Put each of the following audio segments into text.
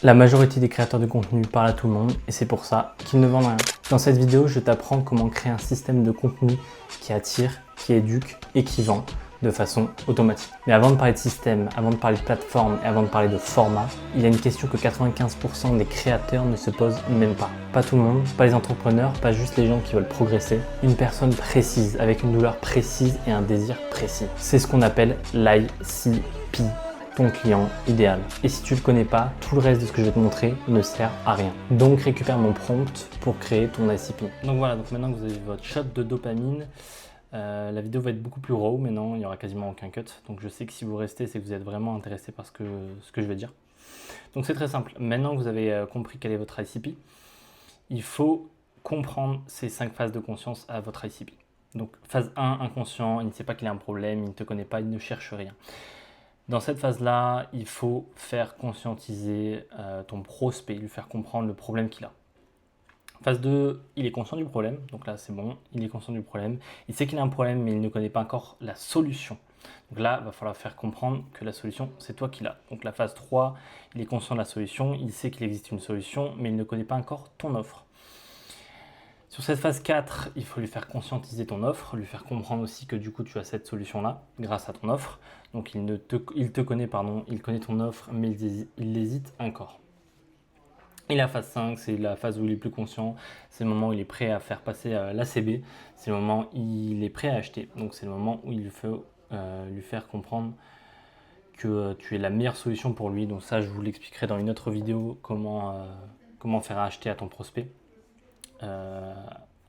La majorité des créateurs de contenu parlent à tout le monde et c'est pour ça qu'ils ne vendent rien. Dans cette vidéo, je t'apprends comment créer un système de contenu qui attire, qui éduque et qui vend de façon automatique. Mais avant de parler de système, avant de parler de plateforme et avant de parler de format, il y a une question que 95% des créateurs ne se posent même pas. Pas tout le monde, pas les entrepreneurs, pas juste les gens qui veulent progresser. Une personne précise, avec une douleur précise et un désir précis. C'est ce qu'on appelle l'ICP. Ton client idéal. Et si tu ne le connais pas, tout le reste de ce que je vais te montrer ne sert à rien. Donc récupère mon prompt pour créer ton ICP. Donc voilà, donc maintenant que vous avez votre shot de dopamine, la vidéo va être beaucoup plus raw, mais non, il n'y aura quasiment aucun cut. Donc je sais que si vous restez, c'est que vous êtes vraiment intéressé par ce que je vais dire. Donc c'est très simple. Maintenant que vous avez compris quel est votre ICP, il faut comprendre ces 5 phases de conscience à votre ICP. Donc phase 1, inconscient, il ne sait pas qu'il a un problème, il ne te connaît pas, il ne cherche rien. Dans cette phase-là, il faut faire conscientiser ton prospect, lui faire comprendre le problème qu'il a. Phase 2, il est conscient du problème, donc là c'est bon, il est conscient du problème. Il sait qu'il a un problème, mais il ne connaît pas encore la solution. Donc là, il va falloir faire comprendre que la solution, c'est toi qui l'as. Donc la phase 3, il est conscient de la solution, il sait qu'il existe une solution, mais il ne connaît pas encore ton offre. Sur cette phase 4, il faut lui faire conscientiser ton offre, lui faire comprendre aussi que du coup tu as cette solution-là grâce à ton offre. Donc il te connaît, il connaît ton offre, mais il hésite encore. Et la phase 5, c'est la phase où il est plus conscient, c'est le moment où il est prêt à faire passer l'ACB, c'est le moment où il est prêt à acheter. Donc c'est le moment où il faut lui faire comprendre que tu es la meilleure solution pour lui. Donc ça, je vous l'expliquerai dans une autre vidéo, comment faire acheter à ton prospect.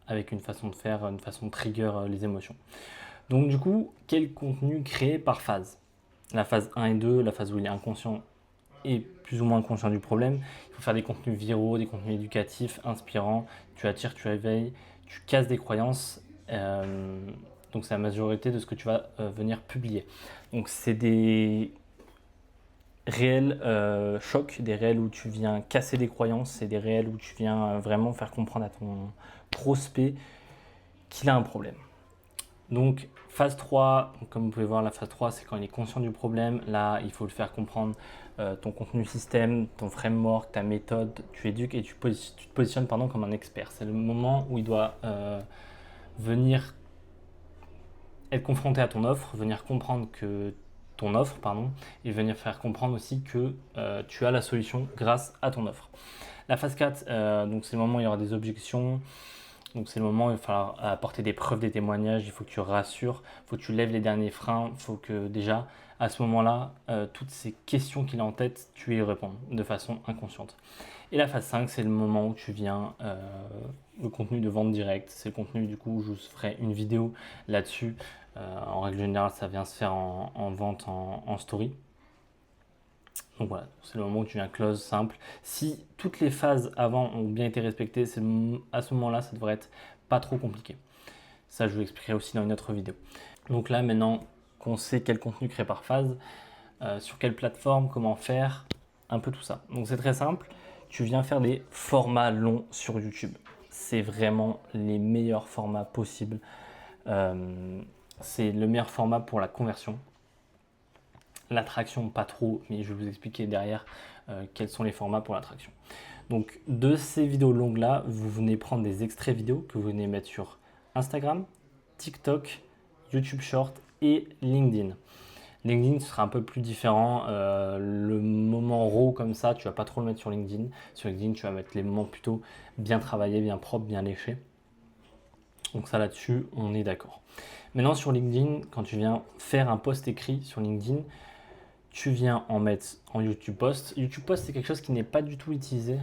Avec une façon de faire, une façon de trigger les émotions. Donc du coup, quel contenu créer par phase? La phase 1 et 2, la phase où il est inconscient et plus ou moins conscient du problème. Il faut faire des contenus viraux, des contenus éducatifs, inspirants. Tu attires, tu éveilles, tu casses des croyances. Donc c'est la majorité de ce que tu vas venir publier. Donc c'est des réels chocs, des réels où tu viens casser des croyances, c'est des réels où tu viens vraiment faire comprendre à ton prospect qu'il a un problème. Donc phase 3, comme vous pouvez voir, la phase 3, c'est quand il est conscient du problème. Là, il faut le faire comprendre ton contenu système, ton framework, ta méthode, tu éduques et tu te positionnes comme un expert. C'est le moment où il doit venir être confronté à ton offre, venir comprendre que ton offre, et venir faire comprendre aussi que tu as la solution grâce à ton offre. La phase 4, donc c'est le moment où il y aura des objections. Donc c'est le moment où il va falloir apporter des preuves, des témoignages, il faut que tu rassures, il faut que tu lèves les derniers freins, il faut que déjà, à ce moment-là, toutes ces questions qu'il a en tête, tu y réponds de façon inconsciente. Et la phase 5, c'est le moment où tu viens, le contenu de vente directe, c'est le contenu du coup où je vous ferai une vidéo là-dessus. En règle générale, ça vient se faire en vente en story. Donc voilà, c'est le moment où tu viens close, simple. Si toutes les phases avant ont bien été respectées, à ce moment-là, ça devrait être pas trop compliqué. Ça, je vous l'expliquerai aussi dans une autre vidéo. Donc là, maintenant qu'on sait quel contenu créer par phase, sur quelle plateforme, comment faire, un peu tout ça. Donc c'est très simple, tu viens faire des formats longs sur YouTube. C'est vraiment les meilleurs formats possibles. C'est le meilleur format pour la conversion. L'attraction, pas trop, mais je vais vous expliquer derrière quels sont les formats pour l'attraction. Donc de ces vidéos longues là, vous venez prendre des extraits vidéo que vous venez mettre sur Instagram, TikTok, YouTube Short et LinkedIn. LinkedIn sera un peu plus différent. Le moment raw comme ça, tu vas pas trop le mettre sur LinkedIn. Sur LinkedIn, tu vas mettre les moments plutôt bien travaillés, bien propres, bien léchés. Donc ça là-dessus, on est d'accord. Maintenant sur LinkedIn, quand tu viens faire un post écrit sur LinkedIn, tu viens en mettre en YouTube Post. YouTube Post, c'est quelque chose qui n'est pas du tout utilisé,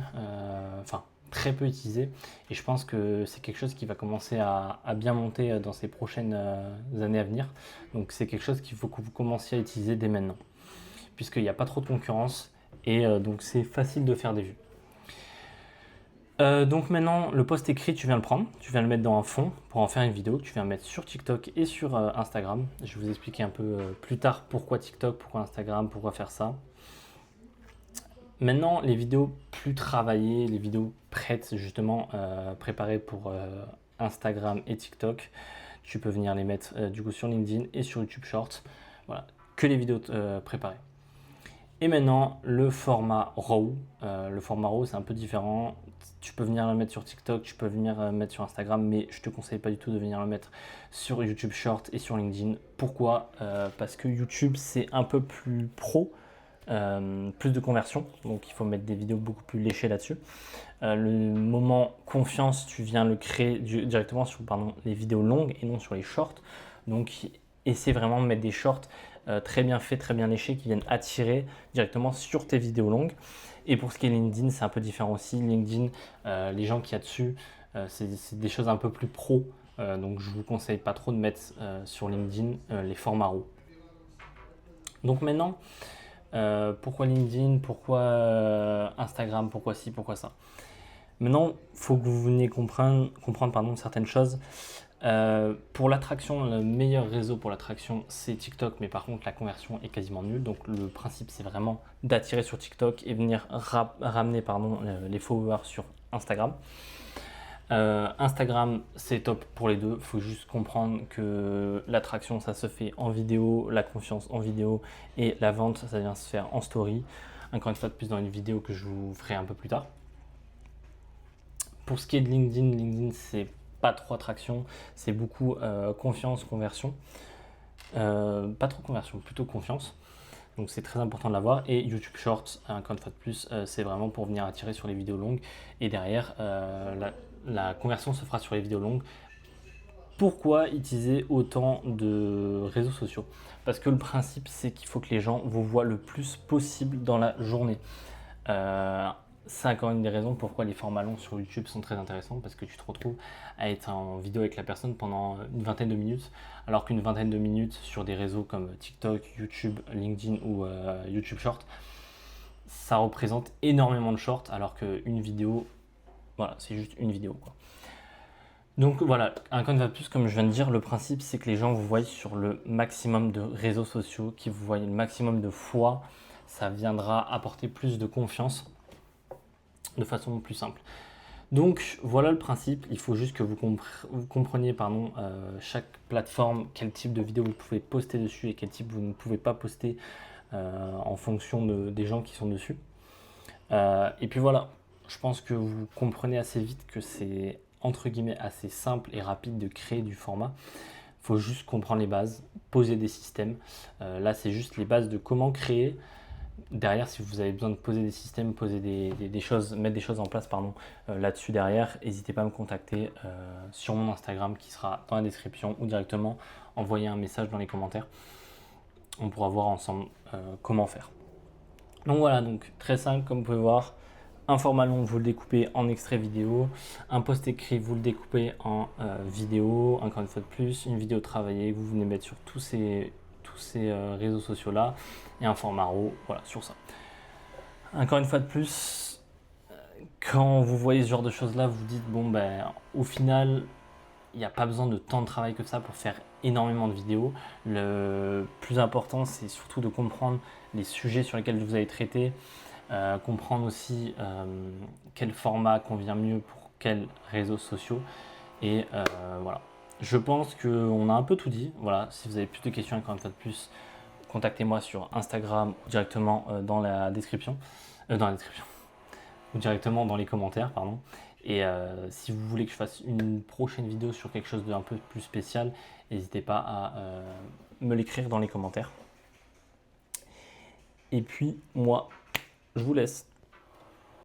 enfin très peu utilisé. Et je pense que c'est quelque chose qui va commencer à bien monter dans ces prochaines années à venir. Donc c'est quelque chose qu'il faut que vous commenciez à utiliser dès maintenant, puisqu'il n'y a pas trop de concurrence et donc c'est facile de faire des vues. Donc maintenant, le post écrit, tu viens le prendre, tu viens le mettre dans un fond pour en faire une vidéo, tu viens le mettre sur TikTok et sur Instagram. Je vais vous expliquer un peu plus tard pourquoi TikTok, pourquoi Instagram, pourquoi faire ça. Maintenant, les vidéos plus travaillées, les vidéos prêtes justement, préparées pour Instagram et TikTok, tu peux venir les mettre du coup sur LinkedIn et sur YouTube Shorts. Voilà, que les vidéos préparées. Et maintenant, le format RAW. Le format RAW, c'est un peu différent. Tu peux venir le mettre sur TikTok, tu peux venir le mettre sur Instagram, mais je te conseille pas du tout de venir le mettre sur YouTube Short et sur LinkedIn. Pourquoi? Parce que YouTube, c'est un peu plus pro, plus de conversion, donc il faut mettre des vidéos beaucoup plus léchées là-dessus. Le moment confiance, tu viens le créer directement sur les vidéos longues et non sur les shorts. Donc, essaie vraiment de mettre des shorts très bien faits, très bien léchés, qui viennent attirer directement sur tes vidéos longues. Et pour ce qui est LinkedIn, c'est un peu différent aussi. LinkedIn, les gens qu'il y a dessus, c'est des choses un peu plus pro. Donc je vous conseille pas trop de mettre sur LinkedIn les formats RAW. Donc maintenant, pourquoi LinkedIn, pourquoi Instagram, pourquoi ci, pourquoi ça. Maintenant, il faut que vous veniez comprendre certaines choses. Pour l'attraction, le meilleur réseau pour l'attraction, c'est TikTok, mais par contre, la conversion est quasiment nulle. Donc, le principe, c'est vraiment d'attirer sur TikTok et venir ramener les followers sur Instagram. Instagram, c'est top pour les deux. Il faut juste comprendre que l'attraction, ça se fait en vidéo, la confiance en vidéo et la vente, ça vient se faire en story. Encore une fois de plus dans une vidéo que je vous ferai un peu plus tard. Pour ce qui est de LinkedIn, c'est pas trop attraction, c'est beaucoup confiance, conversion. Pas trop conversion, plutôt confiance. Donc c'est très important de l'avoir. Et YouTube Shorts, encore une fois de plus, c'est vraiment pour venir attirer sur les vidéos longues. Et derrière, la conversion se fera sur les vidéos longues. Pourquoi utiliser autant de réseaux sociaux? Parce que le principe, c'est qu'il faut que les gens vous voient le plus possible dans la journée. C'est encore une des raisons pourquoi les formats longs sur YouTube sont très intéressants, parce que tu te retrouves à être en vidéo avec la personne pendant une vingtaine de minutes, alors qu'une vingtaine de minutes sur des réseaux comme TikTok, YouTube, LinkedIn ou YouTube Short, ça représente énormément de shorts, alors qu'une vidéo, voilà, c'est juste une vidéo, quoi. Donc voilà, encore une fois de plus, comme je viens de dire, le principe c'est que les gens vous voient sur le maximum de réseaux sociaux, qu'ils vous voient le maximum de fois, ça viendra apporter plus de confiance de façon plus simple. Donc voilà le principe, il faut juste que vous compreniez chaque plateforme, quel type de vidéo vous pouvez poster dessus et quel type vous ne pouvez pas poster en fonction des gens qui sont dessus. Et puis voilà, je pense que vous comprenez assez vite que c'est entre guillemets assez simple et rapide de créer du format. Il faut juste comprendre les bases, poser des systèmes. Là c'est juste les bases de comment créer. Derrière, si vous avez besoin de poser des systèmes, poser des choses, mettre des choses en place là-dessus derrière, n'hésitez pas à me contacter sur mon Instagram qui sera dans la description ou directement envoyer un message dans les commentaires. On pourra voir ensemble comment faire. Donc voilà, donc très simple comme vous pouvez voir. Un format long, vous le découpez en extrait vidéo. Un post écrit, vous le découpez en vidéo. Encore une fois de plus, une vidéo travaillée que vous venez mettre sur tous ces réseaux sociaux là, et un format RAW, voilà, sur ça. Encore une fois de plus, quand vous voyez ce genre de choses là, vous dites bon ben au final il n'y a pas besoin de tant de travail que ça pour faire énormément de vidéos. Le plus important, c'est surtout de comprendre les sujets sur lesquels vous allez traiter, comprendre aussi quel format convient mieux pour quels réseaux sociaux, et voilà. Je pense qu'on a un peu tout dit. Voilà, si vous avez plus de questions, encore une fois de plus, contactez-moi sur Instagram ou directement dans la description. Ou directement dans les commentaires, pardon. Et si vous voulez que je fasse une prochaine vidéo sur quelque chose d'un peu plus spécial, n'hésitez pas à me l'écrire dans les commentaires. Et puis moi, je vous laisse.